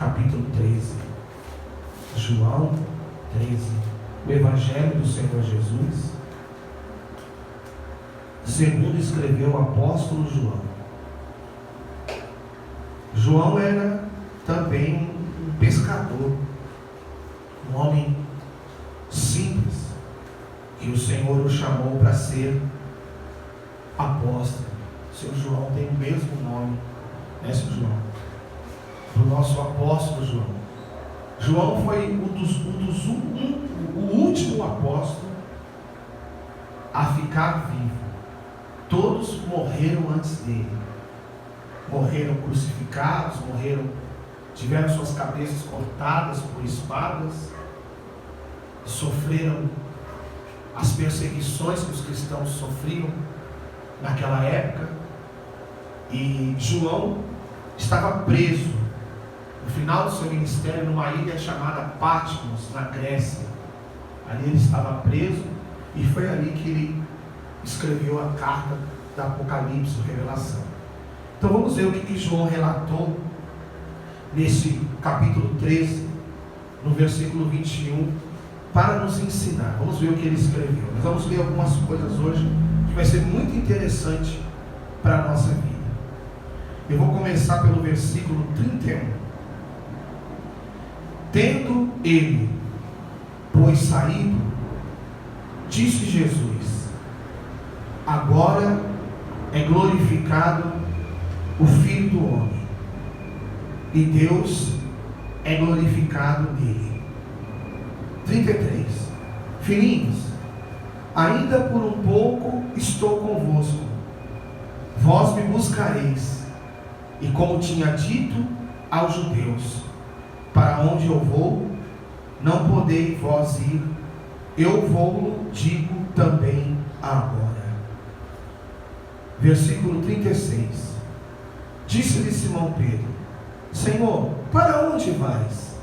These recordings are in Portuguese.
capítulo 13. João 13. O Evangelho do Senhor Jesus, segundo escreveu o apóstolo João. João era também um pescador, um homem simples, que o Senhor o chamou para ser apóstolo. Seu João tem o mesmo nome, né, seu João? Do nosso apóstolo João. João foi o último apóstolo a ficar vivo. Todos morreram antes dele. Morreram crucificados, tiveram suas cabeças cortadas por espadas, sofreram as perseguições que os cristãos sofriam naquela época. E João estava preso no final do seu ministério numa ilha chamada Patmos, na Grécia. Ali ele estava preso, e foi ali que ele escreveu a carta da Apocalipse, Revelação. Então vamos ver o que João relatou nesse capítulo 13, no versículo 21, para nos ensinar. Vamos ver o que ele escreveu. Nós vamos ler algumas coisas hoje que vai ser muito interessante para a nossa vida. Eu vou começar pelo versículo 31. Tendo ele, pois, saído, disse Jesus: agora é glorificado o Filho do Homem, e Deus é glorificado nele. 33. Filhinhos, ainda por um pouco estou convosco, vós me buscareis, e como tinha dito aos judeus, para onde eu vou, não podeis vós ir, eu vou-lo digo também agora. Versículo 36. Disse-lhe Simão Pedro: Senhor, para onde vais?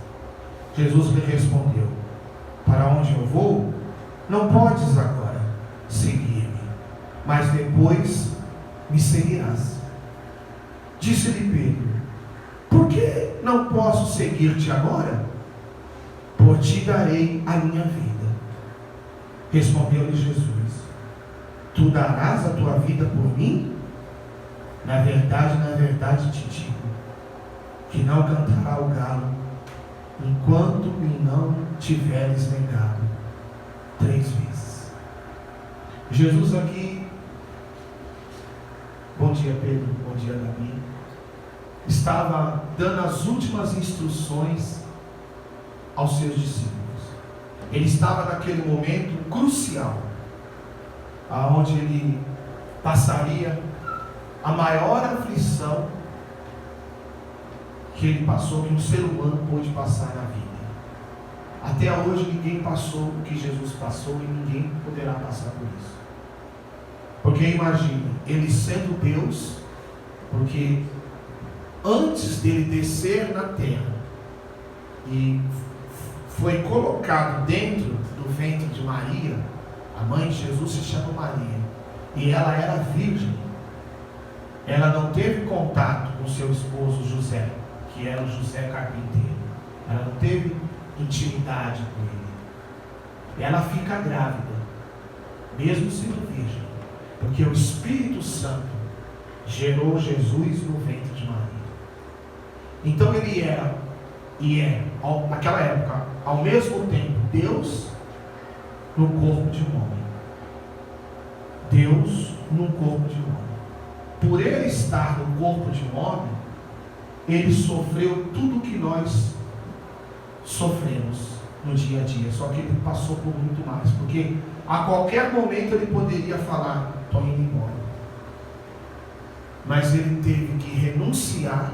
Jesus lhe respondeu: para onde eu vou, não podes agora seguir-me, mas depois me seguirás. Disse-lhe Pedro: por que não posso seguir-te agora? Por ti darei a minha vida. Respondeu-lhe Jesus: tu darás a tua vida por mim? Na verdade te digo, que não cantará o galo, enquanto me não tiveres negado 3 vezes. Jesus aqui, bom dia Pedro, bom dia Gabi, estava dando as últimas instruções aos seus discípulos. Ele estava naquele momento crucial, aonde ele passaria a maior aflição que ele passou, que um ser humano pôde passar na vida. Até hoje ninguém passou o que Jesus passou, e ninguém poderá passar por isso. Porque imagine, ele sendo Deus, porque antes dele descer na terra e foi colocado dentro do ventre de Maria, a mãe de Jesus se chama Maria, e ela era virgem. Ela não teve contato com seu esposo José, que era o José carpinteiro. Ela não teve intimidade com ele. Ela fica grávida, mesmo sendo virgem, porque o Espírito Santo gerou Jesus no ventre de Maria. Então ele era, e é, naquela época, ao mesmo tempo, Deus no corpo de um homem. Deus no corpo de um homem. Por ele estar no corpo de um homem, ele sofreu tudo o que nós sofremos no dia a dia, só que ele passou por muito mais, porque a qualquer momento ele poderia falar: estou indo embora. Mas ele teve que renunciar,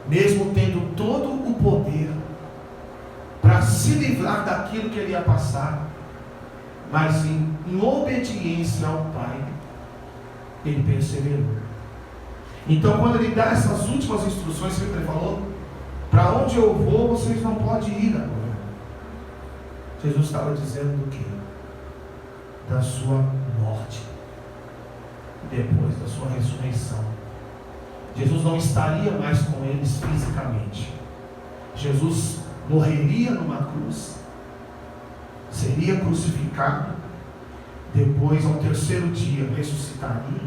mesmo tendo todo o poder, para se livrar daquilo que ele ia passar, mas em obediência ao Pai, ele perseverou. Então, quando ele dá essas últimas instruções, ele falou: para onde eu vou, vocês não podem ir agora. Jesus estava dizendo do quê? Da sua morte, depois da sua ressurreição. Jesus não estaria mais com eles fisicamente, Jesus morreria numa cruz, seria crucificado, depois ao terceiro dia ressuscitaria,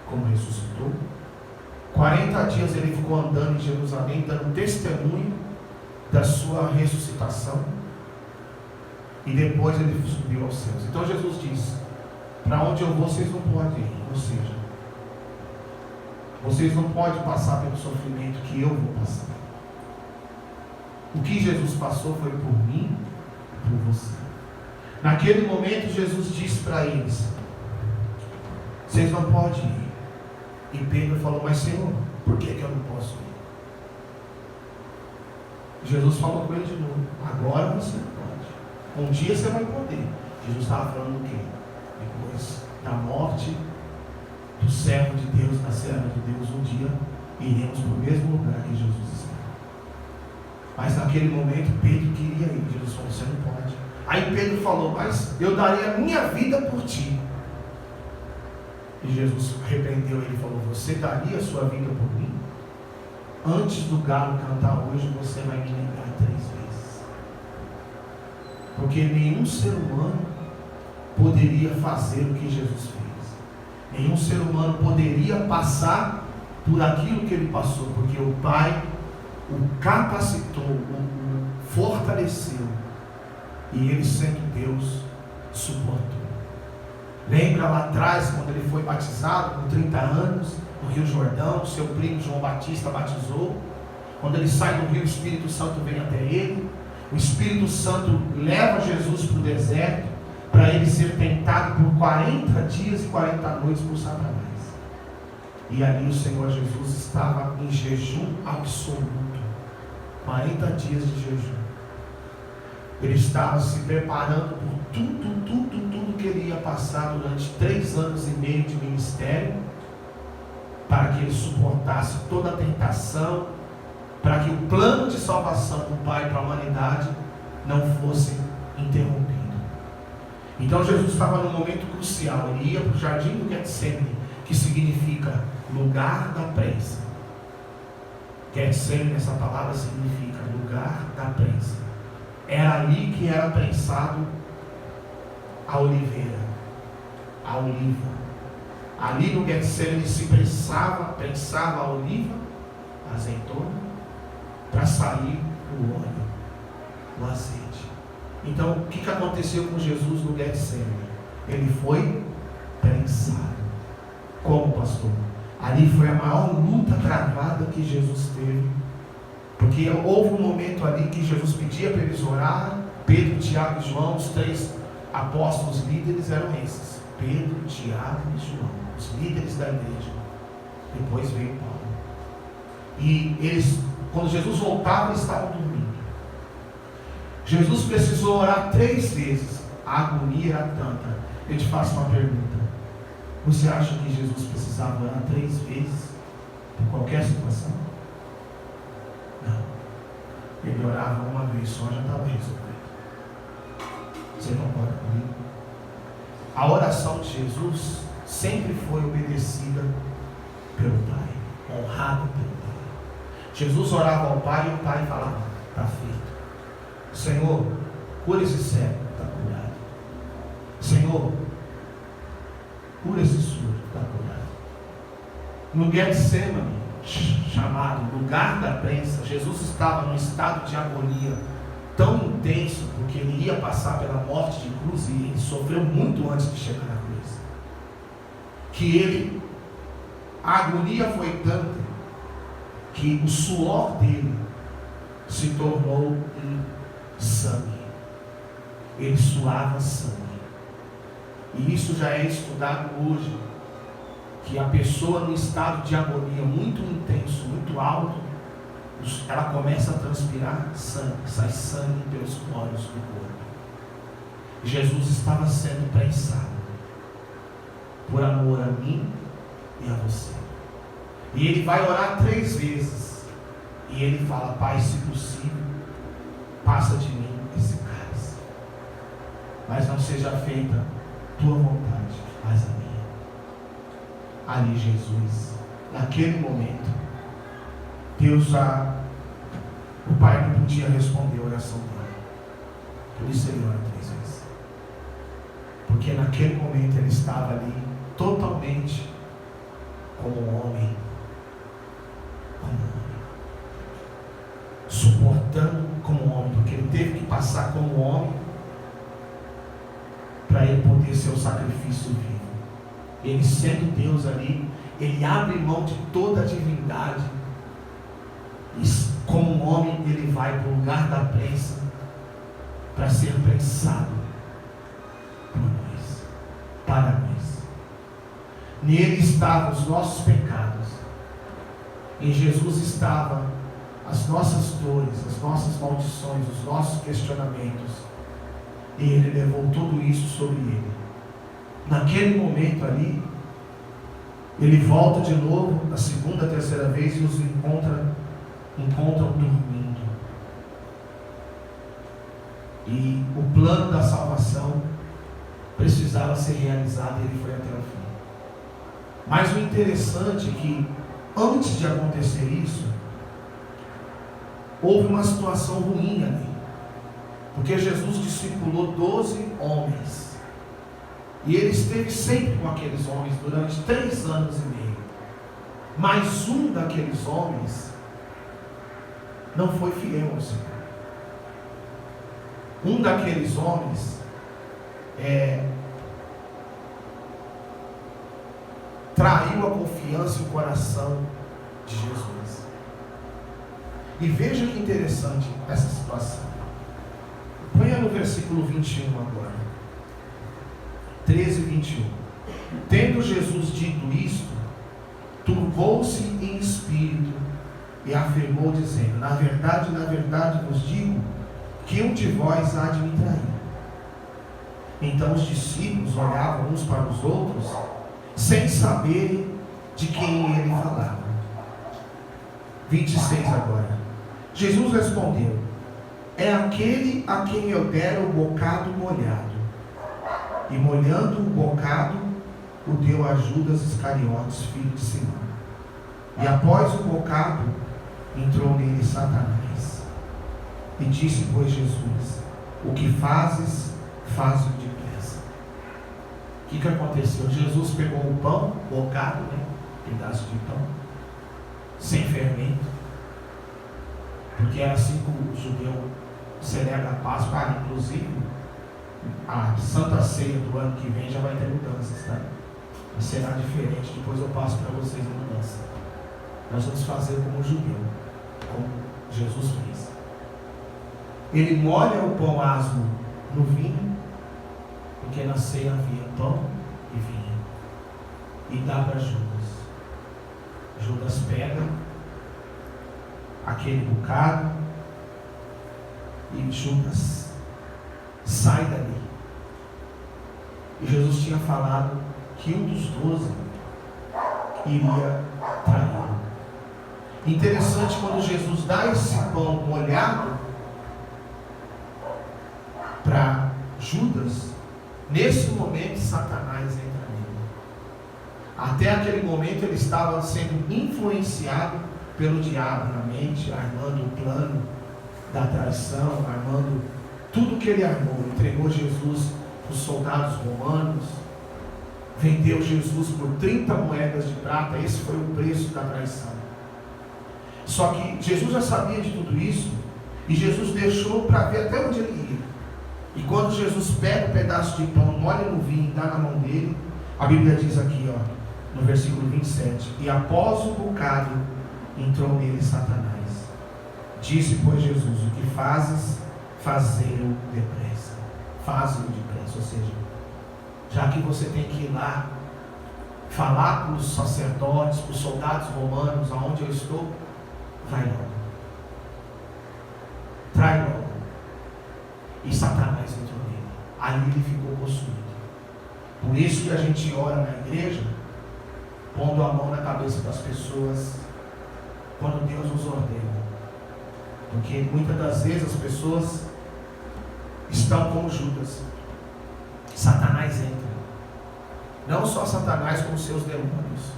como ressuscitou. 40 dias ele ficou andando em Jerusalém, dando testemunho da sua ressuscitação, e depois ele subiu aos céus. Então Jesus disse: para onde eu vou, vocês não podem ir. Ou seja, vocês não podem passar pelo sofrimento que eu vou passar. O que Jesus passou foi por mim e por você. Naquele momento Jesus disse para eles: vocês não podem ir. E Pedro falou: mas Senhor, por que eu não posso ir? Jesus falou com ele de novo: agora você não pode. Um dia você vai poder. Jesus estava falando do quê? Depois da morte do servo de Deus, da serva de Deus, um dia iremos para o mesmo lugar que Jesus estava. Mas naquele momento Pedro queria ir. Jesus falou: você não pode. Aí Pedro falou: mas eu daria a minha vida por ti. E Jesus repreendeu ele e falou: você daria a sua vida por mim? Antes do galo cantar hoje, você vai me negar 3 vezes. Porque nenhum ser humano poderia fazer o que Jesus fez. Nenhum ser humano poderia passar por aquilo que ele passou, porque o Pai o capacitou, o fortaleceu, e ele, sendo Deus, suportou. Lembra lá atrás, quando ele foi batizado com 30 anos no Rio Jordão, seu primo João Batista batizou. Quando ele sai do rio, o Espírito Santo vem até ele. O Espírito Santo leva Jesus para o deserto, para ele ser tentado por 40 dias e 40 noites por Satanás. E ali o Senhor Jesus estava em jejum absoluto, 40 dias de jejum. Ele estava se preparando por tudo que ele ia passar durante 3 anos e meio de ministério, para que ele suportasse toda a tentação, para que o plano de salvação do Pai para a humanidade não fosse interrompido. Então Jesus estava num momento crucial. Ele ia para o jardim do Getsemane, que significa lugar da prensa. Getsemane, essa palavra significa lugar da prensa. Era ali que era prensado a oliveira, a oliva. Ali no Getsemane se prensava a oliva, a azeitona, para sair o óleo, o azeite. Então, o que aconteceu com Jesus no Getsemane? Ele foi prensado. Como, pastor? Ali foi a maior luta travada que Jesus teve, porque houve um momento ali que Jesus pedia para eles orar. Pedro, Tiago e João, os 3 apóstolos líderes eram esses: Pedro, Tiago e João, os líderes da igreja. Depois veio Paulo. E eles, quando Jesus voltava, eles estavam dormindo. Jesus precisou orar 3 vezes. A agonia era tanta. Eu te faço uma pergunta: você acha que Jesus precisava orar 3 vezes por qualquer situação? Não. Ele orava uma vez só, já estava resolvido. Você concorda comigo? A oração de Jesus sempre foi obedecida pelo Pai, honrada pelo Pai. Jesus orava ao Pai e o Pai falava: está feito. Senhor, cura esse cego, está curado. Senhor, cura esse surdo, está curado. No Getsemane, chamado lugar da prensa, Jesus estava num estado de agonia tão intenso, porque ele ia passar pela morte de cruz, e ele sofreu muito antes de chegar na cruz, que a agonia foi tanta, que o suor dele se tornou em sangue. Ele suava sangue. E isso já é estudado hoje, que a pessoa no estado de agonia muito intenso, muito alto, ela começa a transpirar sangue, sai sangue pelos poros do corpo. Jesus estava sendo prensado por amor a mim e a você. E ele vai orar 3 vezes. E ele fala: Pai, se possível, passa de mim esse cálice, mas não seja feita tua vontade, mas a minha. Ali Jesus, naquele momento, Deus já o pai não podia responder a oração dele. Por isso ele ora 3 vezes. Porque naquele momento ele estava ali totalmente como um homem. Suportando como homem, porque ele teve que passar como homem para ele poder ser o sacrifício vivo. Ele sendo Deus ali, ele abre mão de toda a divindade e como um homem ele vai para o lugar da prensa para ser prensado por nós, para nós. Nele estavam os nossos pecados, em Jesus estavam as nossas dores, as nossas maldições, os nossos questionamentos, e ele levou tudo isso sobre ele. Naquele momento ali, ele volta de novo, na segunda, terceira vez, e os encontram dormindo. E o plano da salvação precisava ser realizado, e ele foi até o fim. Mas o interessante é que, antes de acontecer isso, houve uma situação ruim ali, porque Jesus discipulou 12 homens, e ele esteve sempre com aqueles homens durante 3 anos e meio, mas um daqueles homens não foi fiel ao Senhor. Um daqueles homens traiu a confiança e o coração de Jesus. E veja que interessante essa situação. Ponha no versículo 21 agora. 13 e 21. Tendo Jesus dito isto, turbou-se em espírito e afirmou, dizendo: na verdade vos digo, que um de vós há de me trair. Então os discípulos olhavam uns para os outros, sem saberem de quem ele falava. 26 agora. Jesus respondeu: é aquele a quem eu der o bocado molhado. E molhando o bocado, o deu a Judas Iscariotes, filho de Simão. E após o bocado, entrou nele Satanás. E disse, pois, Jesus: o que fazes, faze-o depressa. O que aconteceu? Jesus pegou o pão, bocado, pedaço de pão, sem fermento, porque é assim que o judeu celebra a Páscoa. Inclusive, a Santa Ceia do ano que vem já vai ter mudanças, tá? Será diferente, depois eu passo para vocês a mudança. Nós vamos fazer como o judeu, como Jesus fez. Ele molha o pão asmo no vinho, porque na ceia havia pão e vinho, e dá para Judas. Judas pega aquele bocado e Judas sai dali. E Jesus tinha falado que um dos 12 iria traí-lo. Interessante, quando Jesus dá esse pão molhado para Judas, nesse momento Satanás entra nele. Até aquele momento ele estava sendo influenciado pelo diabo na mente, armando o plano da traição, armando tudo que ele armou. Entregou Jesus para os soldados romanos, vendeu Jesus por 30 moedas de prata. Esse foi o preço da traição. Só que Jesus já sabia de tudo isso, e Jesus deixou para ver até onde ele ia. E quando Jesus pega um pedaço de pão, molha no vinho e dá na mão dele, a Bíblia diz aqui, no versículo 27, e após o bocado, entrou nele Satanás. Disse, pois, Jesus: o que fazes, fazei-o depressa. Faze-o depressa. Ou seja, já que você tem que ir lá falar para os sacerdotes, para os soldados romanos, aonde eu estou, vai logo. Trai logo. E Satanás entrou nele. Ali ele ficou possuído. Por isso que a gente ora na igreja, pondo a mão na cabeça das pessoas, quando Deus nos ordena. Porque muitas das vezes as pessoas estão como Judas. Satanás entra. Não só Satanás, como seus demônios.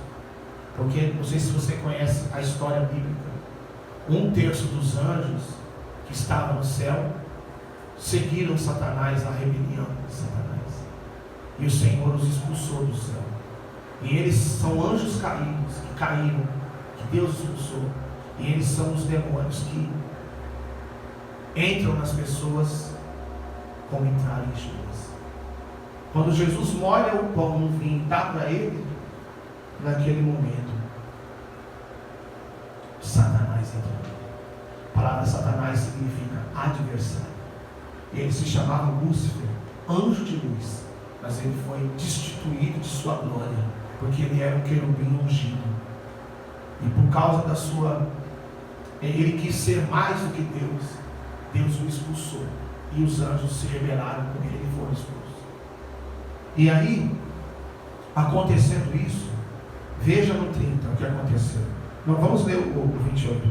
Porque, não sei se você conhece a história bíblica, Um terço dos anjos que estavam no céu seguiram Satanás, a rebelião de Satanás. E o Senhor os expulsou do céu. E eles são anjos caídos, que caíram, que Deus expulsou. E eles são os demônios que entram nas pessoas como entraram em Judas. Quando Jesus molha o pão no vinho e dá para ele, naquele momento, Satanás entrou. A palavra Satanás significa adversário. E ele se chamava Lúcifer, anjo de luz. Mas ele foi destituído de sua glória, porque ele era um querubim ungido. E por causa da sua... ele quis ser mais do que Deus. Deus o expulsou. E os anjos se rebelaram com ele e foram expulsos. E aí, acontecendo isso, veja no 30 o que aconteceu. Nós vamos ler o 28.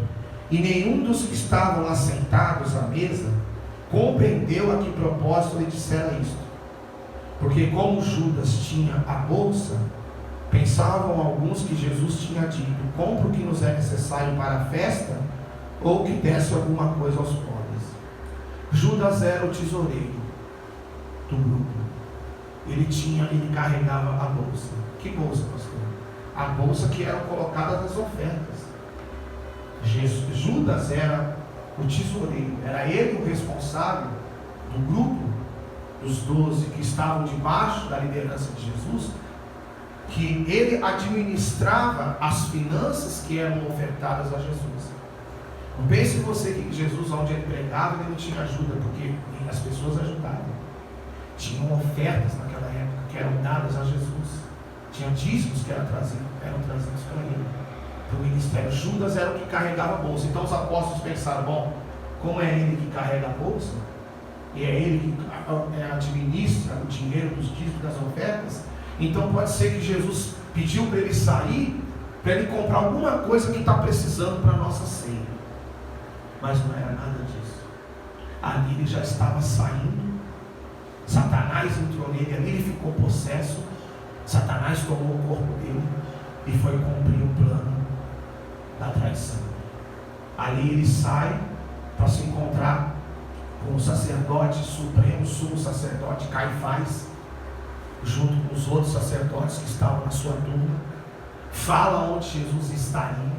E nenhum dos que estavam lá sentados à mesa compreendeu a que propósito lhe dissera isto. Porque como Judas tinha a bolsa, pensavam alguns que Jesus tinha dito: compra o que nos é necessário para a festa, ou que desse alguma coisa aos pobres. Judas era o tesoureiro do grupo. Ele carregava a bolsa. Que bolsa, pastor? A bolsa que era colocada nas ofertas. Judas era o tesoureiro, era ele o responsável do grupo dos 12 que estavam debaixo da liderança de Jesus, que ele administrava as finanças que eram ofertadas a Jesus. Não pense você que Jesus, onde ele pregava, ele não tinha ajuda, porque as pessoas ajudavam. Tinham ofertas naquela época que eram dadas a Jesus. Tinham dízimos que eram trazidos para ele, para o ministério. Judas era o que carregava a bolsa. Então os apóstolos pensaram: bom, como é ele que carrega a bolsa, e é ele que administra o dinheiro dos dízimos das ofertas, então pode ser que Jesus pediu para ele sair, para ele comprar alguma coisa que está precisando para a nossa ceia. Mas não era nada disso. Ali ele já estava saindo. Satanás entrou nele, ali ele ficou possesso. Satanás tomou o corpo dele e foi cumprir o plano da traição. Ali ele sai para se encontrar com o sacerdote supremo, sumo sacerdote Caifás, junto com os outros sacerdotes que estavam na sua tumba. Fala onde Jesus estaria.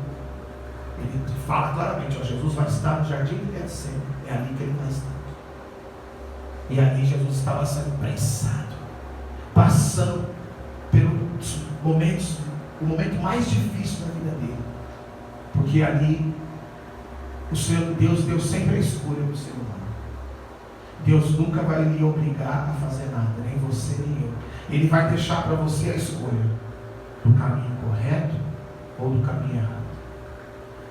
Ele fala claramente: ó, Jesus vai estar no jardim de Getsêmani. É ali que ele vai estar. E ali Jesus estava sendo prensado, passando pelos momentos, o momento mais difícil da vida dele, porque ali o Senhor Deus deu sempre a escolha para o ser humano. Deus nunca vai lhe obrigar a fazer nada, nem você nem eu. Ele vai deixar para você a escolha do caminho correto ou do caminho errado.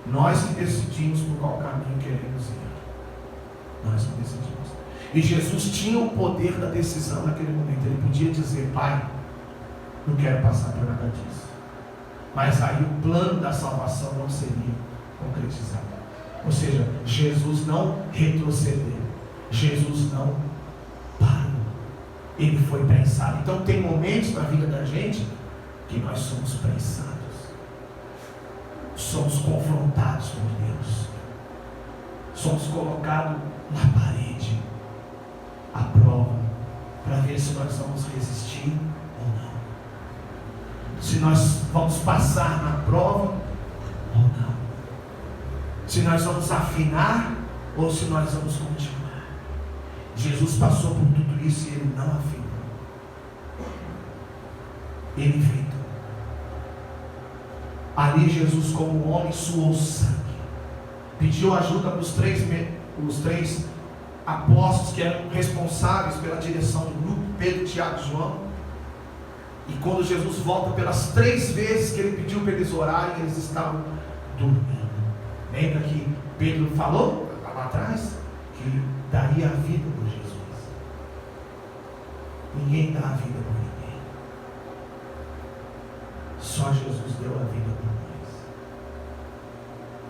Nós que decidimos por qual caminho queremos ir. Nós que decidimos. E Jesus tinha o poder da decisão naquele momento. Ele podia dizer: Pai, não quero passar por nada disso. Mas aí o plano da salvação não seria concretizado. Ou seja, Jesus não retrocedeu. Jesus não parou. Ele foi prensado. Então tem momentos na vida da gente que nós somos prensados. Somos confrontados por Deus. Somos colocados na parede, à prova, para ver se nós vamos resistir ou não. Se nós vamos passar na prova ou não. Se nós vamos afinar ou se nós vamos continuar. Jesus passou por tudo isso e ele não afinou. Ele enfrentou. Ali Jesus, como homem, suou sangue. Pediu ajuda para os três apóstolos que eram responsáveis pela direção do grupo, Pedro, Tiago e João. E quando Jesus volta, pelas 3 vezes que ele pediu para eles orarem, eles estavam dormindo. Lembra que Pedro falou lá atrás que daria a vida por Jesus. Ninguém dá a vida por ninguém. Só Jesus deu a vida por nós.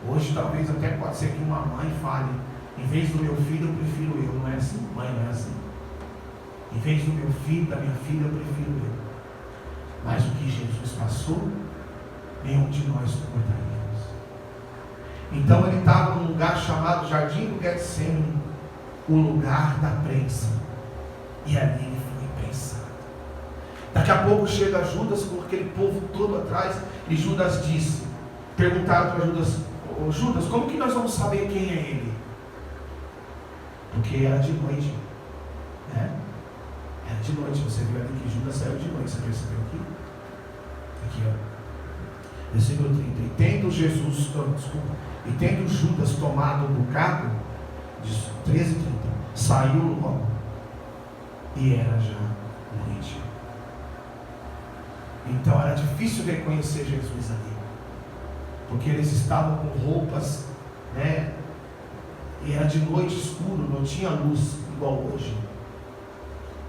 Hoje talvez até pode ser que uma mãe fale: em vez do meu filho eu prefiro eu. Não é assim, mãe, não é assim. Em vez do meu filho, da minha filha, eu prefiro eu. Mas o que Jesus passou, nenhum de nós suportaríamos. Então ele estava num lugar chamado Jardim do Getsemane, o lugar da prensa. E ali ele foi prensado. Daqui a pouco chega Judas com aquele povo todo atrás, e Judas disse, perguntaram para Judas, ô Judas, como que nós vamos saber quem é ele? Porque era de noite, né? Era de noite, você viu ali que Judas saiu de noite, você percebeu aqui? Aqui, ó. Versículo 30. E tendo Judas tomado o bocado, 13:30, saiu logo, e era já noite. Então era difícil reconhecer Jesus ali, porque eles estavam com roupas, né? E era de noite, escuro, não tinha luz igual hoje,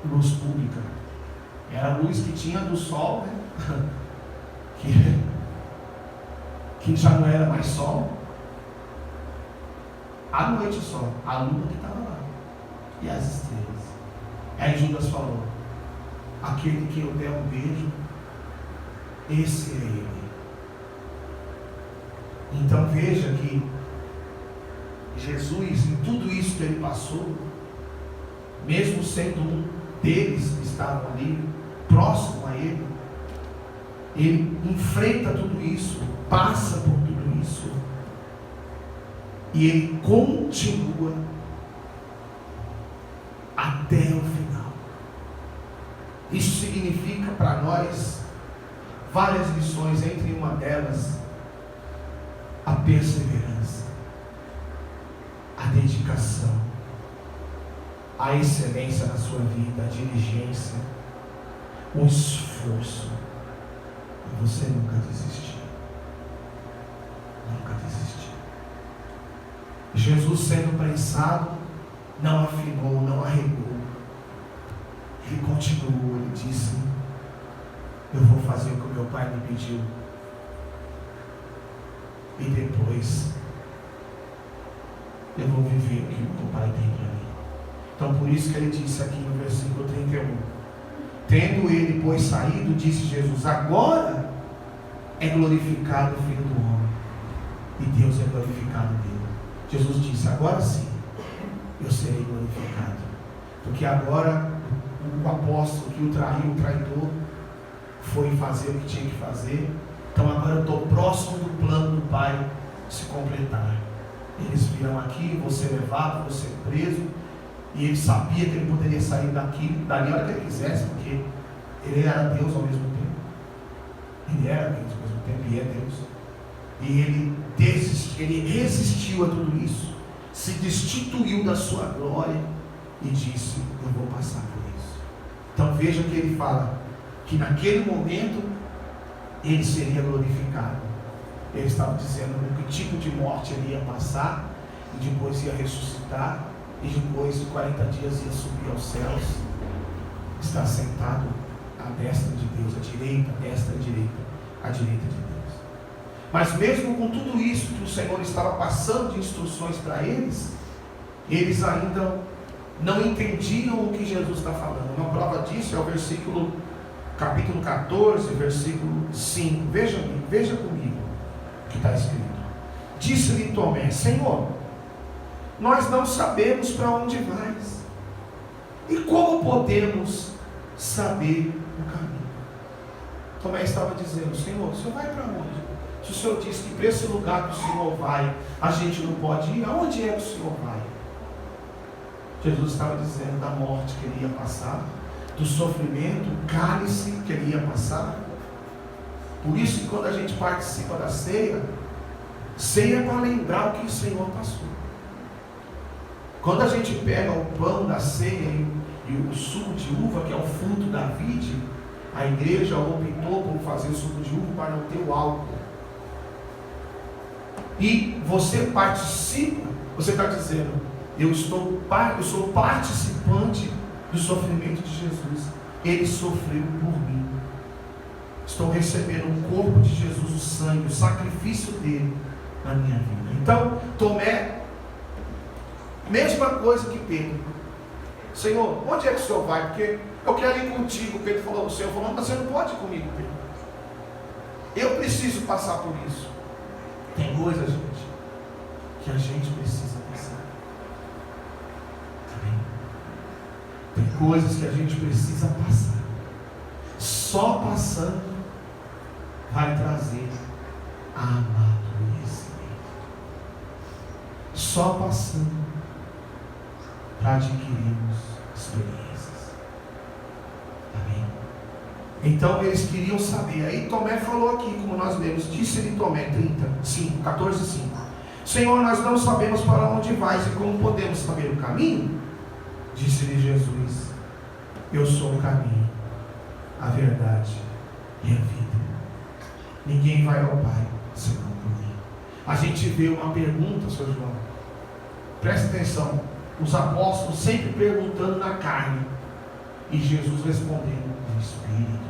luz pública. Era a luz que tinha do sol, né? que já não era mais sol. À noite só, a lua que estava lá, e as estrelas. Aí Judas falou, aquele que eu der um beijo, esse é ele. Então veja que Jesus, em tudo isso que ele passou, mesmo sendo um deles que estavam ali, próximo a ele, ele enfrenta tudo isso, passa por tudo isso, e ele continua até o final. Isso significa para nós várias lições, entre uma delas, a perseverança, a dedicação, a excelência na sua vida, a diligência, o esforço. E você nunca desistir. Nunca desistir. Jesus, sendo prensado, não afinou, não arregou. Ele continuou, ele disse, eu vou fazer o que o meu pai me pediu. E depois eu vou viver o que o meu pai tem para mim. Então por isso que ele disse aqui no versículo 31. Tendo ele, pois, saído, disse Jesus, agora é glorificado o Filho do Homem, e Deus é glorificado nele. Jesus disse, agora sim, eu serei glorificado. Porque agora o apóstolo que o traiu, o traidor, foi fazer o que tinha que fazer. Então agora eu estou próximo do plano do Pai se completar. Eles virão aqui, vou ser levado, vou ser preso. E ele sabia que ele poderia sair dali a hora que ele quisesse, porque ele era Deus ao mesmo tempo. Ele era Deus ao mesmo tempo e é Deus. E ele resistiu a tudo isso, se destituiu da sua glória e disse, eu vou passar por isso. Então veja que ele fala que naquele momento ele seria glorificado. Ele estava dizendo que tipo de morte ele ia passar, e depois ia ressuscitar, e depois de 40 dias ia subir aos céus, está sentado à destra de Deus, à direita, à destra, à direita de Deus. Mas mesmo com tudo isso que o Senhor estava passando de instruções para eles, eles ainda não entendiam o que Jesus está falando. Uma prova disso é o capítulo 14, versículo 5. Veja comigo o que está escrito. Disse-lhe Tomé, Senhor, nós não sabemos para onde vais, e como podemos saber o caminho? Tomé estava dizendo, Senhor, o Senhor vai para onde? Se o Senhor diz que para esse lugar que o Senhor vai, a gente não pode ir, aonde é que o Senhor vai? Jesus estava dizendo da morte que ele ia passar, do sofrimento, o cálice que ele ia passar. Por isso que quando a gente participa da ceia é para lembrar o que o Senhor passou. Quando a gente pega o pão da ceia e o suco de uva, que é o fruto da vide, a igreja optou por fazer o suco de uva para não ter o álcool. E você participa, você está dizendo, eu sou participante do sofrimento de Jesus. Ele sofreu por mim. Estou recebendo o corpo de Jesus, o sangue, o sacrifício dele na minha vida. Então, Tomé, mesma coisa que Pedro. Senhor, onde é que o Senhor vai? Porque eu quero ir contigo. Pedro falou, o Senhor falou, mas você não pode ir comigo, Pedro. Eu preciso passar por isso. Tem coisa, gente, que a gente precisa passar. Amém? Tem coisas que a gente precisa passar. Só passando vai trazer amadurecimento. Só passando para adquirirmos experiências. Amém? Então eles queriam saber. Aí Tomé falou aqui, como nós lemos, disse-lhe Tomé, 14:5: Senhor, nós não sabemos para onde vais e como podemos saber o caminho? Disse-lhe Jesus: eu sou o caminho, a verdade e a vida. Ninguém vai ao Pai senão por mim. A gente vê uma pergunta, Sr. João. Presta atenção. Os apóstolos sempre perguntando na carne e Jesus respondendo no Espírito.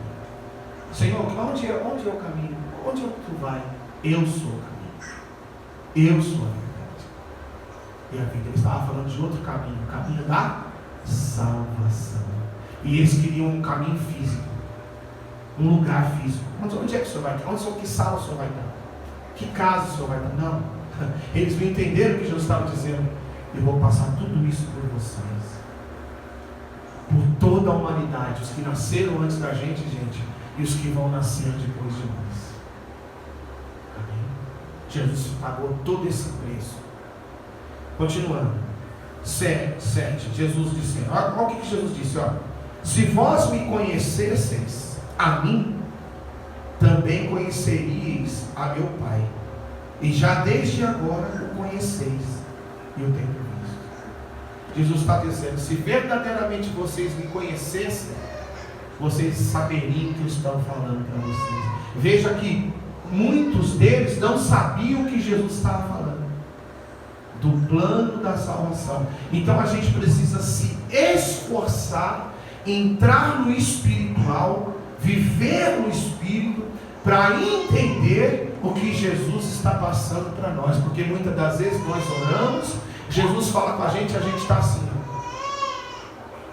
Senhor, onde é o caminho? Onde é que tu vai? Eu sou o caminho. Eu sou a verdade e a vida. Ele estava falando de outro caminho, o caminho da salvação. E eles queriam um caminho físico, um lugar físico. Onde é que o Senhor vai estar? Que sala o Senhor vai estar? Que casa o Senhor vai estar? Não. Eles não entenderam o que Jesus estava dizendo. Eu vou passar tudo isso por vocês, por toda a humanidade, os que nasceram antes da gente, e os que vão nascer depois de nós. Amém? Jesus pagou todo esse preço. Continuando, 7, Jesus disse, olha o que Jesus disse, ó: se vós me conhecesseis a mim, também conheceríeis a meu Pai, e já desde agora o conheceis e eu tenho visto. Jesus está dizendo, se verdadeiramente vocês me conhecessem, vocês saberiam o que eu estou falando para vocês. Veja que muitos deles não sabiam o que Jesus estava falando, do plano da salvação. Então a gente precisa se esforçar, entrar no espiritual, viver no Espírito, para entender o que Jesus está passando para nós. Porque muitas das vezes nós oramos, Jesus fala com a gente está assim,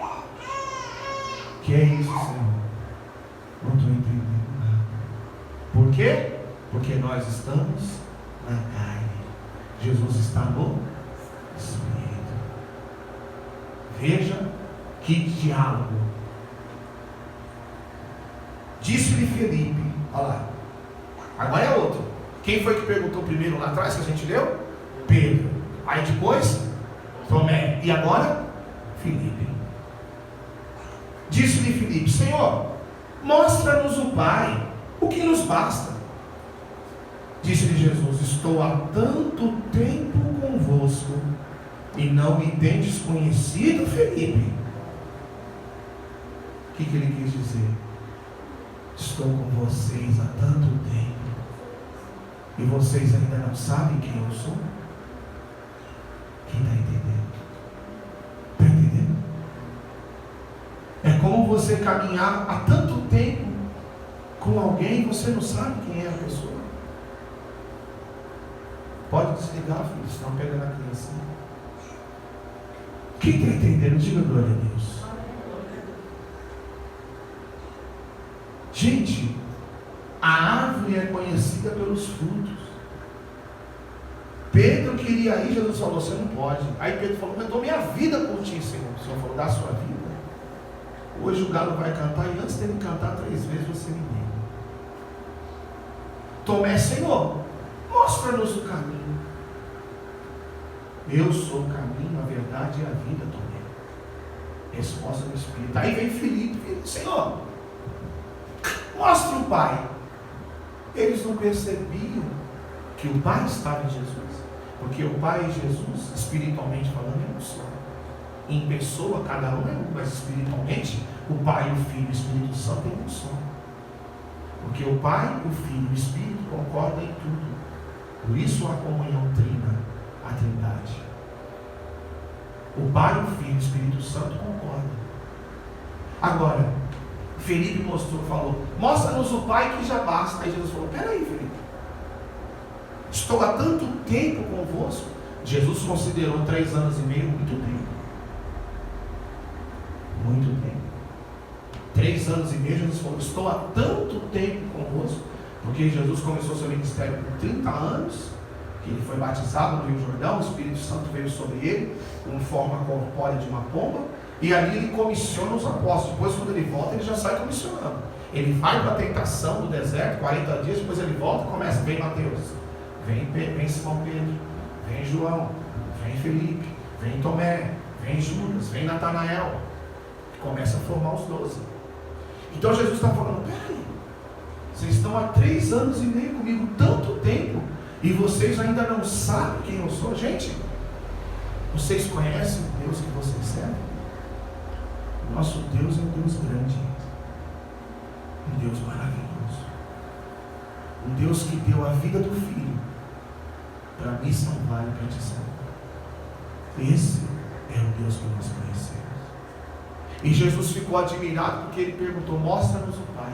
ó. Que é isso, Senhor? Não estou entendendo nada. Por quê? Porque nós estamos na carne. Jesus está no Espírito. Veja que diálogo. Disse-lhe Felipe, olha lá, agora é outro. Quem foi que perguntou primeiro lá atrás que a gente leu? Pedro. Aí depois Tomé. E agora Felipe. Disse-lhe Felipe: Senhor, mostra-nos o Pai, o que nos basta. Disse-lhe Jesus: estou há tanto tempo convosco e não me tendes conhecido, Felipe. O que ele quis dizer? Estou com vocês há tanto tempo e vocês ainda não sabem quem eu sou? Quem está entendendo? Está entendendo? É como você caminhar há tanto tempo com alguém e você não sabe quem é a pessoa. Pode desligar, filho, senão pega na criança. Quem está entendendo? Diga glória a Deus. Gente, a árvore é conhecida pelos frutos. Pedro queria ir, Jesus falou: você não pode. Aí Pedro falou: eu dou minha vida por ti, Senhor. O Senhor falou: dá a sua vida. Hoje o galo vai cantar e antes dele cantar 3 vezes você me nega. Tomé: Senhor, mostra-nos o caminho. Eu sou o caminho, a verdade e a vida, Tomé. Resposta do Espírito. Aí vem Filipe: Senhor, mostra o Pai. Eles não percebiam que o Pai estava em Jesus, porque o Pai e Jesus, espiritualmente falando, é um só. Em pessoa, cada um é um, mas espiritualmente, o Pai, o Filho e o Espírito Santo é um só. Porque o Pai, o Filho e o Espírito concordam em tudo. Por isso a comunhão trina, a Trindade. O Pai, o Filho e o Espírito Santo concordam. Agora, Felipe falou: mostra-nos o Pai que já basta. Aí Jesus falou: peraí, Felipe, estou há tanto tempo convosco. Jesus considerou 3 anos e meio muito tempo. Muito tempo. 3 anos e meio, Jesus falou: estou há tanto tempo convosco. Porque Jesus começou seu ministério com 30 anos, que ele foi batizado no Rio Jordão, o Espírito Santo veio sobre ele, com forma corpórea de uma pomba, e ali ele comissiona os apóstolos. Depois, quando ele volta, ele já sai comissionando. Ele vai para a tentação do deserto, 40 dias, depois ele volta e começa, vem Mateus, vem Simão Pedro, vem João, vem Felipe, vem Tomé, vem Judas, vem Natanael, começa a formar os 12. Então Jesus está falando, peraí, vocês estão há 3 anos e meio comigo, tanto tempo, e vocês ainda não sabem quem eu sou. Gente, vocês conhecem o Deus que vocês servem? Nosso Deus é um Deus grande, um Deus maravilhoso, um Deus que deu a vida do Filho para me salvar e para te salvar. Esse é o Deus que nós conhecemos. E Jesus ficou admirado porque ele perguntou, mostra-nos o Pai.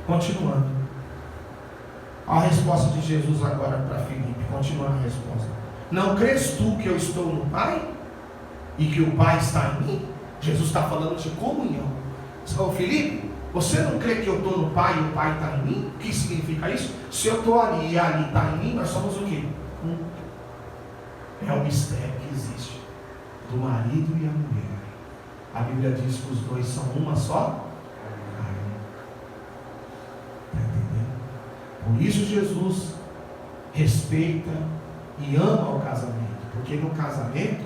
Continuando, a resposta de Jesus agora para Filipe, continuando a resposta, não crês tu que eu estou no Pai e que o Pai está em mim? Jesus está falando de comunhão. Ô Filipe, você não crê que eu estou no Pai e o Pai está em mim? O que significa isso? Se eu estou ali e ali está em mim, nós somos o quê? É o mistério que existe do marido e a mulher. A Bíblia diz que os dois são uma só carne. Está entendendo? Por isso Jesus respeita e ama o casamento. Porque no casamento,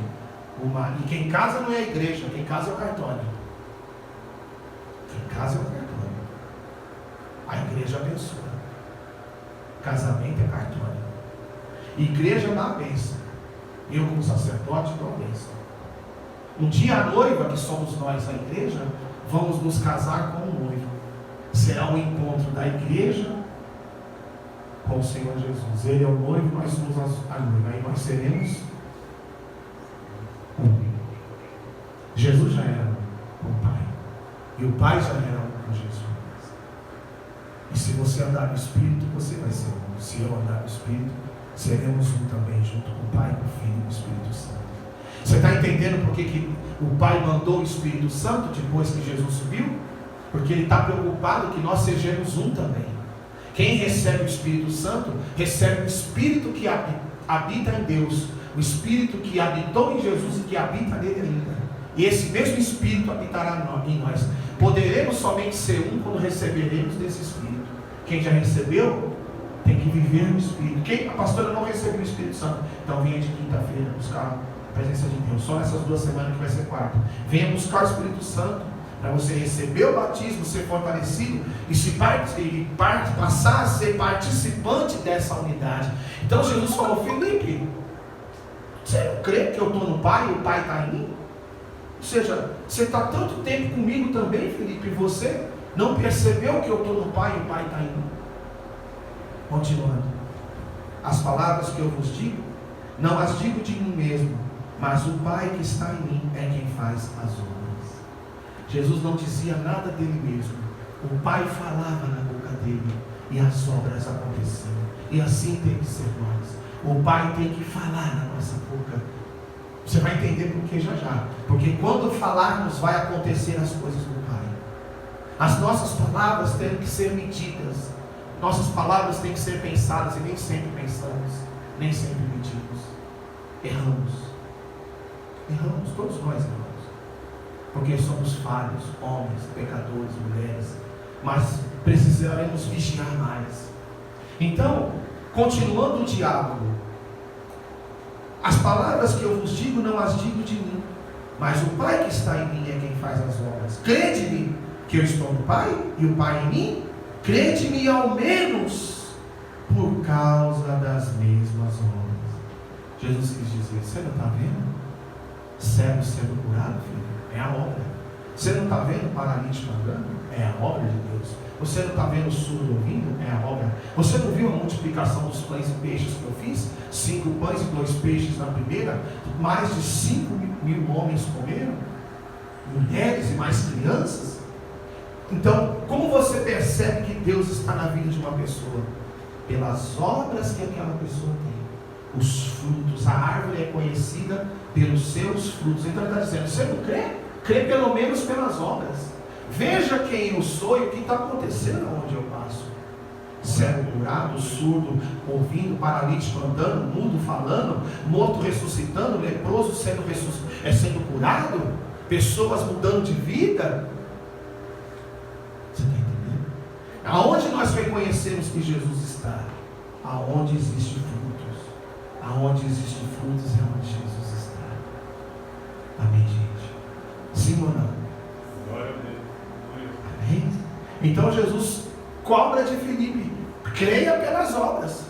e quem casa não é a igreja, quem casa é o cartório. Quem casa é o cartório. A igreja abençoa. Casamento é cartório. Igreja dá a bênção. Eu, como sacerdote, dou a bênção. Um dia a noiva, que somos nós, a igreja, vamos nos casar com o noivo. Será um encontro da igreja com o Senhor Jesus. Ele é o noivo, nós somos a noiva. Aí nós seremos um. Jesus já era o Pai. E o Pai já era um com Jesus. E se você andar no Espírito, você vai ser um. Se eu andar no Espírito, seremos um também, junto com o Pai, com o Filho e com o Espírito Santo. Você está entendendo por que o Pai mandou o Espírito Santo depois que Jesus subiu? Porque Ele está preocupado que nós sejamos um também. Quem recebe o Espírito Santo, recebe o Espírito que habita em Deus, o Espírito que habitou em Jesus e que habita nele ainda. E esse mesmo Espírito habitará em nós. Poderemos somente ser um quando receberemos desse Espírito. Quem já recebeu, tem que viver no Espírito. A pastora não recebeu o Espírito Santo, então venha de quinta-feira buscar a presença de Deus. Só nessas 2 semanas que vai ser quarta. Venha buscar o Espírito Santo para você receber o batismo, ser fortalecido e passar a ser participante dessa unidade. Então Jesus falou, Filipe, você não crê que eu estou no Pai e o Pai está em mim? Ou seja, você está tanto tempo comigo também, Filipe, e você não percebeu que eu estou no Pai e o Pai está em mim? Continuando, as palavras que eu vos digo, não as digo de mim mesmo, mas o Pai que está em mim é quem faz as obras. Jesus não dizia nada dele mesmo, o Pai falava na boca dele e as obras aconteciam. E assim tem que ser nós. O Pai tem que falar na nossa boca. Você vai entender por que já. Porque quando falarmos vai acontecer as coisas do Pai. As nossas palavras têm que ser medidas. Nossas palavras têm que ser pensadas e nem sempre pensamos, nem sempre medimos. Erramos, todos nós erramos. Porque somos falhos, homens, pecadores, mulheres. Mas precisaremos vigiar mais. Então, continuando o diálogo, as palavras que eu vos digo, não as digo de mim, mas o Pai que está em mim é quem faz as obras. Crede-me que eu estou no Pai e o Pai em mim. Crede-me ao menos por causa das mesmas obras. Jesus quis dizer, você não está vendo? Cego sendo curado, filho? É a obra. Você não está vendo paralítico andando? É a obra de Deus. Você não está vendo surdo ouvindo? É a obra. Você não viu a multiplicação dos pães e peixes que eu fiz? 5 pães e 2 peixes na primeira, mais de 5.000 homens comeram, mulheres e mais crianças. Então, como você percebe que Deus está na vida de uma pessoa? Pelas obras que aquela pessoa tem, os frutos. A árvore é conhecida pelos seus frutos. Então ele está dizendo, você não crê? Crê pelo menos pelas obras. Veja quem eu sou e o que está acontecendo onde eu passo. cego curado, surdo ouvindo, paralítico andando, mudo falando, morto ressuscitando, leproso sendo curado, pessoas mudando de vida. Você está entendendo? Aonde nós reconhecemos que Jesus está? Aonde existe frutos. Aonde existe frutos é onde Jesus está. Amém, gente? Sim ou não? Amém? Então Jesus cobra de Filipe: creia pelas obras,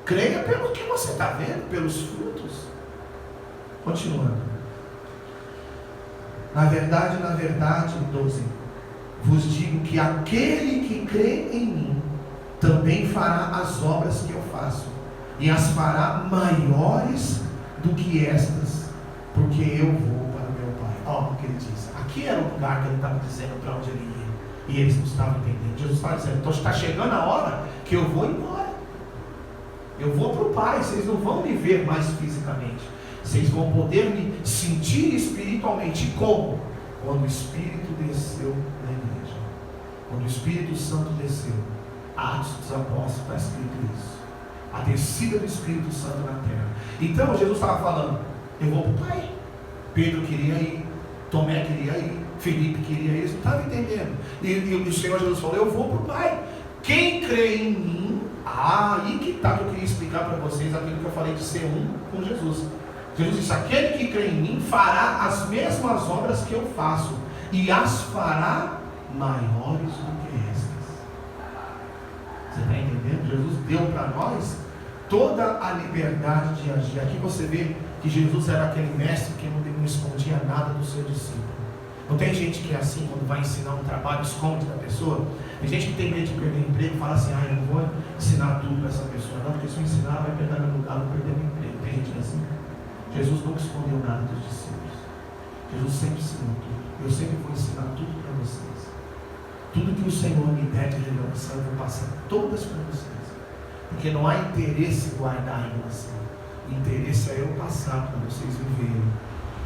creia pelo que você está vendo, pelos frutos. Continuando. Na verdade, 12, vos digo que aquele que crê em mim também fará as obras que eu faço, e as fará maiores do que estas, porque eu vou para o meu Pai. Olha o que ele diz. Aqui era o lugar que ele estava dizendo para onde ele ia. E eles não estavam entendendo. Jesus estava dizendo: então está chegando a hora que eu vou embora. Eu vou para o Pai. Vocês não vão me ver mais fisicamente. Vocês vão poder me sentir espiritualmente. Como? Quando o Espírito desceu na igreja. Quando o Espírito Santo desceu. Atos dos Apóstolos, está escrito isso. A descida do Espírito Santo na terra. Então Jesus estava falando: eu vou para o Pai. Pedro queria ir. Tomé queria ir. Felipe queria isso, não estava entendendo. E o Senhor Jesus falou: eu vou para o Pai. Quem crê em mim, aí que está que eu queria explicar para vocês aquilo que eu falei de ser um com Jesus. Jesus disse: aquele que crê em mim fará as mesmas obras que eu faço, e as fará maiores do que estas. Você está entendendo? Jesus deu para nós toda a liberdade de agir. Aqui você vê que Jesus era aquele mestre que não escondia nada do seu discípulo. Não tem gente que é assim, quando vai ensinar um trabalho, esconde da pessoa? Tem gente que tem medo de perder emprego e fala assim: eu não vou ensinar tudo para essa pessoa, não, porque se eu ensinar, vai perder meu lugar, vou perder meu emprego. Tem gente que é assim. Jesus nunca escondeu nada dos discípulos. Jesus sempre ensinou tudo. Eu sempre vou ensinar tudo para vocês. Tudo que o Senhor me der de revelação, eu vou passar todas para vocês. Porque não há interesse em guardar a revelação. O interesse é eu passar para vocês viverem,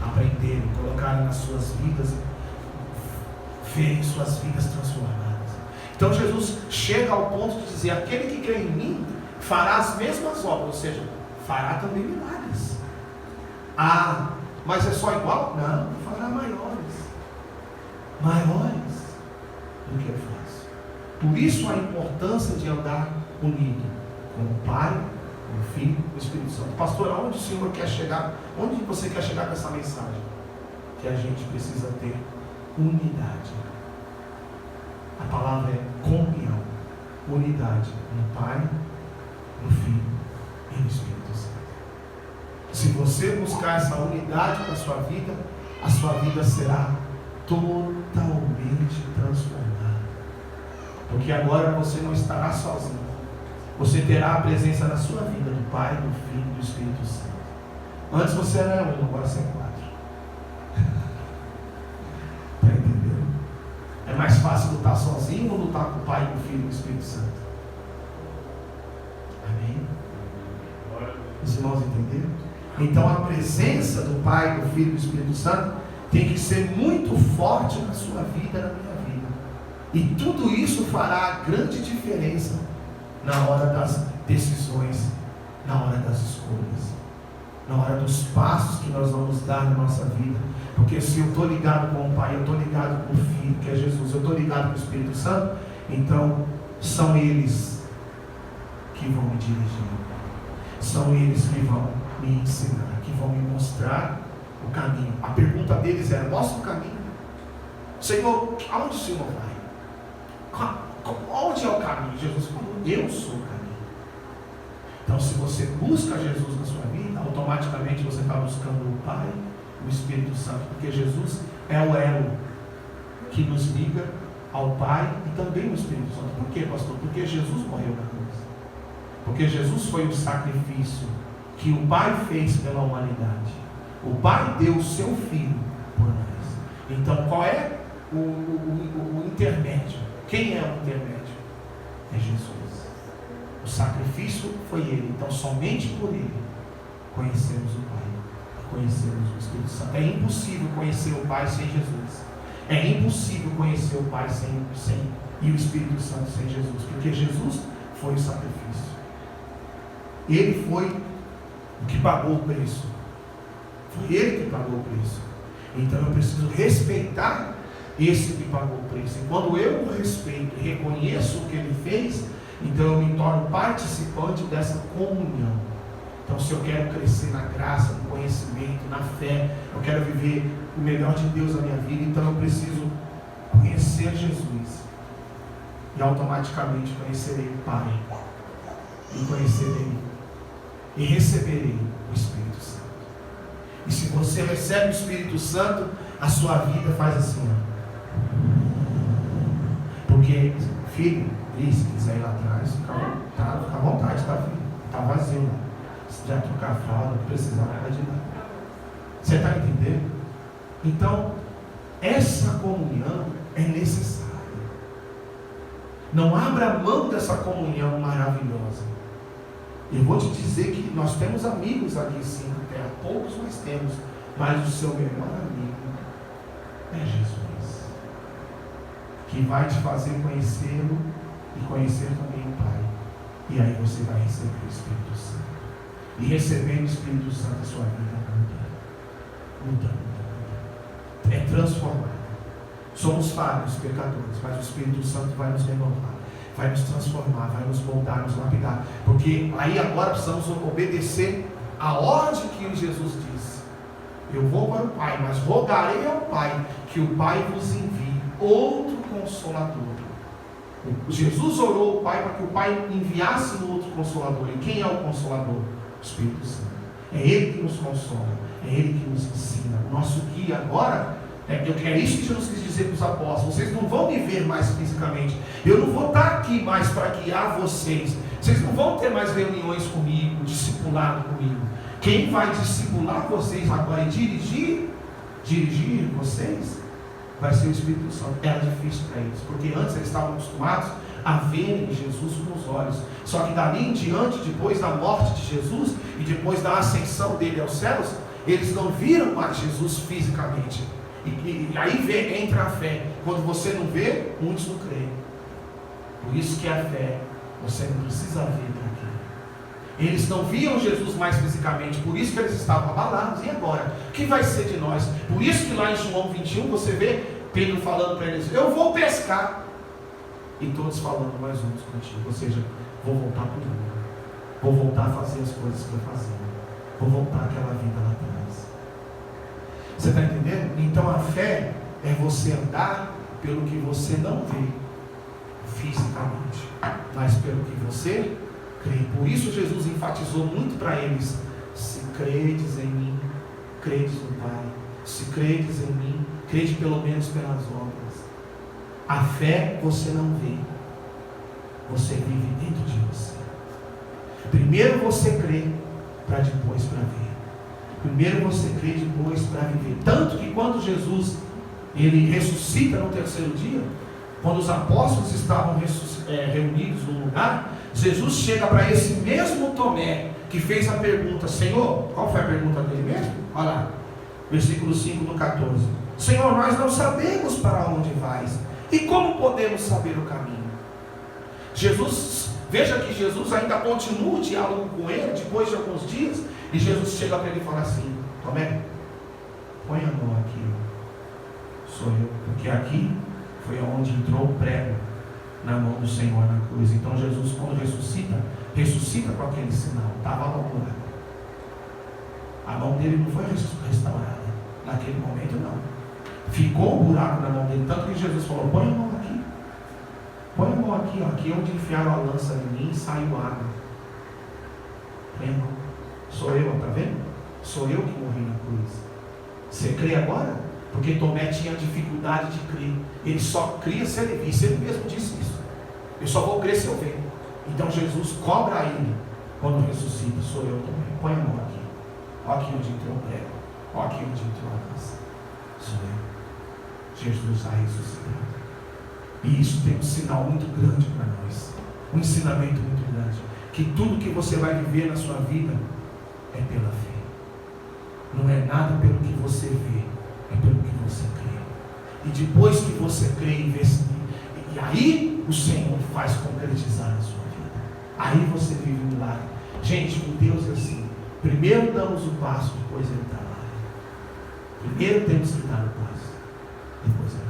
aprenderem, colocarem nas suas vidas, verem suas vidas transformadas. Então Jesus chega ao ponto de dizer: aquele que crê em mim fará as mesmas obras, ou seja, fará também milagres. Ah, mas é só igual? Não, fará maiores do que eu faço. Por isso a importância de andar unido com o Pai, com o Filho e com o Espírito Santo. Pastor, aonde o Senhor quer chegar? Onde você quer chegar com essa mensagem? Que a gente precisa ter unidade. A palavra é comunhão, unidade no Pai, no Filho e no Espírito Santo. Se você buscar essa unidade para a sua vida será totalmente transformada. Porque agora você não estará sozinho. Você terá a presença na sua vida do Pai, do Filho e do Espírito Santo. Antes você era um, agora você é 4. Está entendendo? É mais fácil lutar sozinho ou lutar com o Pai, com o Filho e com o Espírito Santo? Amém? Os irmãos entenderam? Então a presença do Pai, do Filho e do Espírito Santo tem que ser muito forte na sua vida, na minha vida. E tudo isso fará grande diferença na hora das decisões, na hora das escolhas, na hora dos passos que nós vamos dar na nossa vida. Porque se eu estou ligado com o Pai, eu estou ligado com o Filho, que é Jesus, eu estou ligado com o Espírito Santo, então são eles que vão me dirigir, são eles que vão me ensinar, que vão me mostrar o caminho. A pergunta deles era: mostra o caminho. Senhor, aonde o Senhor vai? Onde é o caminho? Jesus falou: eu sou o caminho. Então, se você busca Jesus na sua vida, automaticamente você está buscando o Pai, o Espírito Santo, porque Jesus é o elo que nos liga ao Pai e também o Espírito Santo. Por quê, pastor? Porque Jesus morreu na cruz. Porque Jesus foi o sacrifício que o Pai fez pela humanidade. O Pai deu o seu Filho por nós. Então, qual é o intermédio? Quem é o intermédio? É Jesus. O sacrifício foi Ele. Então, somente por Ele conhecemos o Pai, conhecemos o Espírito Santo. É impossível conhecer o Pai sem Jesus. É impossível conhecer o Pai sem e o Espírito Santo sem Jesus, porque Jesus foi o sacrifício. Ele foi o que pagou o preço. Foi Ele que pagou o preço. Então eu preciso respeitar esse que pagou o preço. E quando eu o respeito e reconheço o que Ele fez, então eu me torno participante dessa comunhão. Então, se eu quero crescer na graça, no conhecimento, na fé, eu quero viver o melhor de Deus na minha vida, então eu preciso conhecer Jesus. E automaticamente conhecerei o Pai. E conhecerei e receberei o Espírito Santo. E se você recebe o Espírito Santo, a sua vida faz assim, porque, filho, se quiser ir lá atrás, fica à vontade, tá, filho? Está vazio lá. Se já trocar a fralda, não precisar, pode ir lá. Você está entendendo? Então, essa comunhão é necessária. Não abra mão dessa comunhão maravilhosa. Eu vou te dizer que nós temos amigos aqui sim, terra, poucos nós temos, mas o seu melhor amigo é Jesus, que vai te fazer conhecê-lo e conhecer também o Pai. E aí você vai receber o Espírito Santo. E recebendo o Espírito Santo, a sua vida muda. É transformada. Somos falhos, pecadores, mas o Espírito Santo vai nos renovar, vai nos transformar, vai nos moldar, nos lapidar. Porque aí agora precisamos obedecer a ordem que Jesus disse. Eu vou para o Pai, mas rogarei ao Pai que o Pai vos envie outro Consolador. Jesus orou ao Pai para que o Pai enviasse um outro Consolador. E quem é o Consolador? O Espírito Santo. É Ele que nos consola, é Ele que nos ensina. O nosso guia agora, é isso que Jesus quis dizer para os apóstolos: vocês não vão me ver mais fisicamente, eu não vou estar aqui mais para guiar vocês, vocês não vão ter mais reuniões comigo, discipulado comigo. Quem vai discipular vocês agora e dirigir vocês, vai ser o Espírito Santo. Era difícil para eles, porque antes eles estavam acostumados a verem Jesus com os olhos. Só que dali em diante, depois da morte de Jesus e depois da ascensão dele aos céus, eles não viram mais Jesus fisicamente. E aí entra a fé. Quando você não vê, muitos não creem. Por isso que a fé, você não precisa ver para crer. Eles não viam Jesus mais fisicamente, por isso que eles estavam abalados. E agora? O que vai ser de nós? Por isso que lá em João 21 você vê Pedro falando para eles: eu vou pescar. E todos falando: nós vamos contigo. Ou seja, vou voltar para o mundo, vou voltar a fazer as coisas que eu fazia, vou voltar àquela vida lá atrás. Você está entendendo? Então a fé é você andar pelo que você não vê fisicamente, mas pelo que você crê. Por isso Jesus enfatizou muito para eles: se credes em mim, credes no Pai. Se credes em mim, crede pelo menos pelas obras. A fé você não vê, você vive dentro de você. Primeiro você crê, para depois para ver. Primeiro você crê, depois para viver. Tanto que quando Jesus ele ressuscita no terceiro dia, quando os apóstolos estavam reunidos num lugar, Jesus chega para esse mesmo Tomé que fez a pergunta: Senhor, qual foi a pergunta dele mesmo? Olha lá, versículo 5 no 14. Senhor, nós não sabemos para onde vais, e como podemos saber o caminho? Jesus, veja que Jesus ainda continua o diálogo com ele depois de alguns dias, e Jesus chega para ele e fala assim: Tomé, põe a mão aqui, sou eu, porque aqui foi onde entrou o prego na mão do Senhor na cruz. Então Jesus, quando ressuscita com aquele sinal, estava lá o buraco. A mão dele não foi restaurada naquele momento, não. Ficou um buraco na mão dele, tanto que Jesus falou: põe a mão aqui. Põe a mão aqui, ó, aqui onde enfiaram a lança em mim, saiu água. Põe a mão. Sou eu, está vendo? Sou eu que morri na cruz. Você crê agora? Porque Tomé tinha dificuldade de crer. Ele só cria se ele visse. Ele mesmo disse isso: eu só vou crer se eu ver. Então Jesus cobra ele quando ressuscita: sou eu também. Põe a mão aqui. Olha aqui onde entrou o prego. Olha aqui onde entrou a lança. Sou eu. Jesus a ressuscitado. E isso tem um sinal muito grande para nós. Um ensinamento muito grande. Que tudo que você vai viver na sua vida é pela fé. Não é nada pelo que você vê, é pelo que você crê. E depois que você crê e vê, e aí o Senhor faz concretizar na sua vida. Aí você vive um milagre. Gente, com Deus é assim. Primeiro damos o passo, depois Ele trabalha. Primeiro temos que dar o passo, depois Ele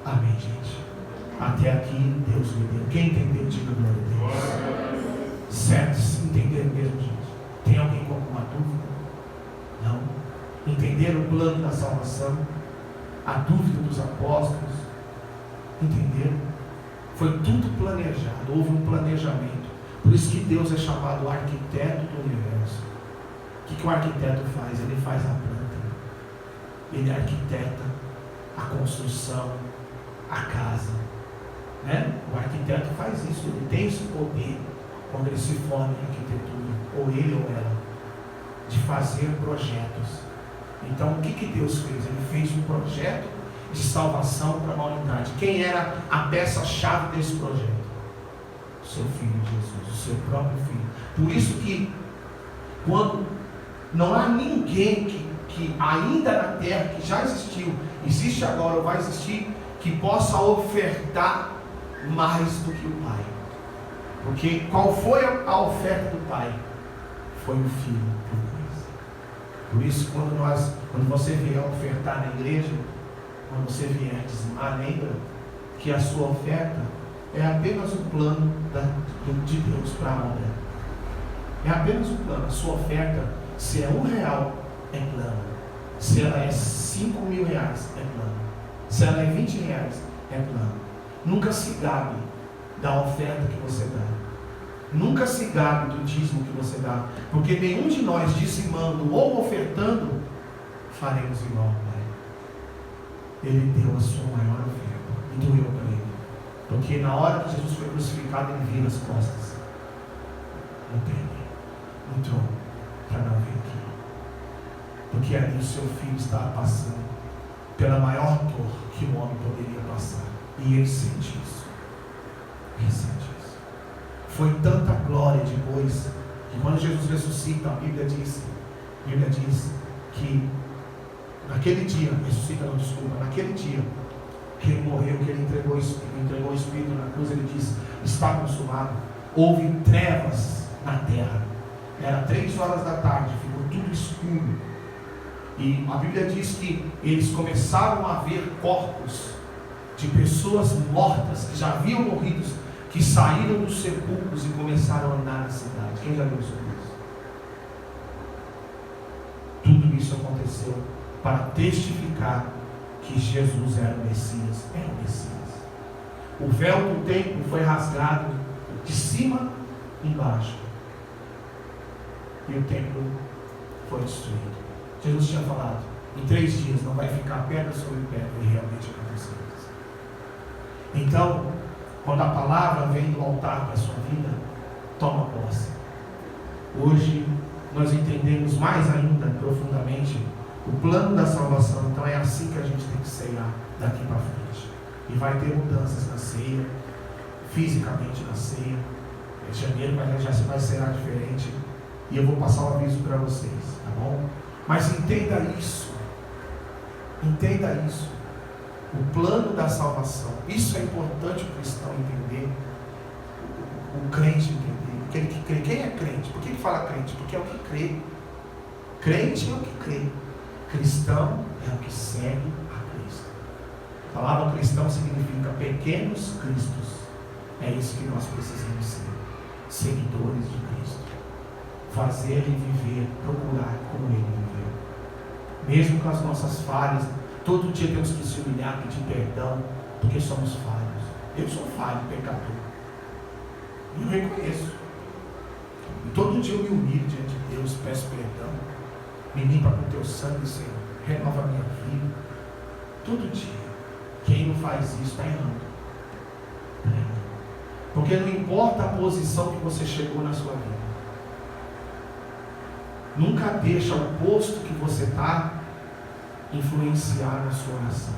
trabalha. Amém, gente? Até aqui Deus me deu. Quem entendeu, diga glória a Deus. Certo? Se entenderam mesmo, gente? Tem alguém com alguma dúvida? Não? Entenderam o plano da salvação? A dúvida dos apóstolos? Entenderam? Foi tudo planejado, houve um planejamento. Por isso que Deus é chamado arquiteto do universo. O que o arquiteto faz? Ele faz a planta. Ele arquiteta a construção, a casa. Né? O arquiteto faz isso, ele tem esse poder quando ele se forma em arquitetura, ou ele ou ela, de fazer projetos. Então o que Deus fez? Ele fez um projeto de salvação para a humanidade. Quem era a peça-chave desse projeto? O seu Filho Jesus, o seu próprio Filho. Por isso que quando não há ninguém que ainda na terra, que já existiu, existe agora ou vai existir, que possa ofertar mais do que o Pai. Porque qual foi a oferta do Pai? Foi o Filho por nós. Por isso, quando você vier ofertar na igreja, quando você vier dizimar, lembra que a sua oferta é apenas um plano de Deus para a obra. É apenas um plano. A sua oferta, se é R$1, é plano. Se ela é R$5.000, é plano. Se ela é R$20, é plano. Nunca se gabe da oferta que você dá. Nunca se gabe do dízimo que você dá. Porque nenhum de nós, dizimando ou ofertando, faremos igual ao Pai. Ele deu a sua maior oferta e doeu para Ele. Porque na hora que Jesus foi crucificado, Ele vira as costas no trono, para não vir aqui. Porque ali o seu filho estava passando pela maior dor que o homem poderia passar. E Ele sente isso. Ele sente isso. Foi tanta glória depois, que quando Jesus ressuscita, a Bíblia diz que naquele dia, naquele dia que Ele morreu, que Ele entregou o Espírito na cruz, Ele diz, está consumado. Houve trevas na terra. Era 3 horas da tarde, ficou tudo escuro. E a Bíblia diz que eles começaram a ver corpos de pessoas mortas, que já haviam morrido, que saíram dos sepulcros e começaram a andar na cidade. Quem já viu sobre isso? Tudo isso aconteceu para testificar que Jesus era o Messias. Era o Messias. O véu do templo foi rasgado de cima embaixo. E o templo foi destruído. Jesus tinha falado, em 3 dias não vai ficar pedra sobre pedra. E realmente aconteceu isso. Então, quando a palavra vem do altar para a sua vida, toma posse. Hoje nós entendemos mais ainda profundamente o plano da salvação. Então é assim que a gente tem que ceiar daqui para frente. E vai ter mudanças na ceia, fisicamente na ceia. Em janeiro já vai ser diferente. E eu vou passar um aviso para vocês, tá bom? Mas entenda isso. Entenda isso. O plano da salvação. Isso é importante o cristão entender. O crente entender. Aquele que crê. Quem é crente? Por que fala crente? Porque é o que crê. Crente é o que crê. Cristão é o que segue a Cristo. A palavra cristão significa pequenos cristos. É isso que nós precisamos ser. Seguidores de Cristo. Fazer e viver, procurar como Ele viveu. Mesmo com as nossas falhas, todo dia temos que se humilhar, pedir perdão, porque somos falhos. Eu sou falho, pecador. E eu reconheço. E todo dia eu me humilho diante de Deus, peço perdão. Me limpa com teu sangue, Senhor. Renova a minha vida. Todo dia. Quem não faz isso está errando. Está errando. Porque não importa a posição que você chegou na sua vida. Nunca deixa o posto que você está influenciar na sua oração.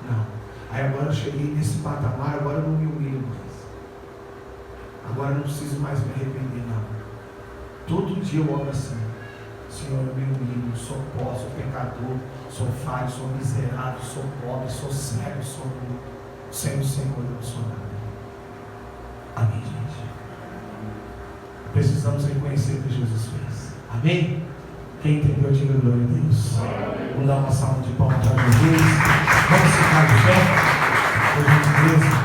Não. Aí agora eu cheguei nesse patamar, agora eu não me humilho mais. Agora eu não preciso mais me arrepender, não. Todo dia eu oro assim. Senhor, eu me humilho, sou pó, sou pecador, sou falho, sou miserável, sou pobre, sou cego, sou nu. sem o Senhor na sua vida. Amém, gente? Precisamos reconhecer o que Jesus fez. Amém? Quem entendeu, diga glória a Deus. Vamos dar uma salva de palmas para Jesus. Vamos ficar de pé. Por gentileza.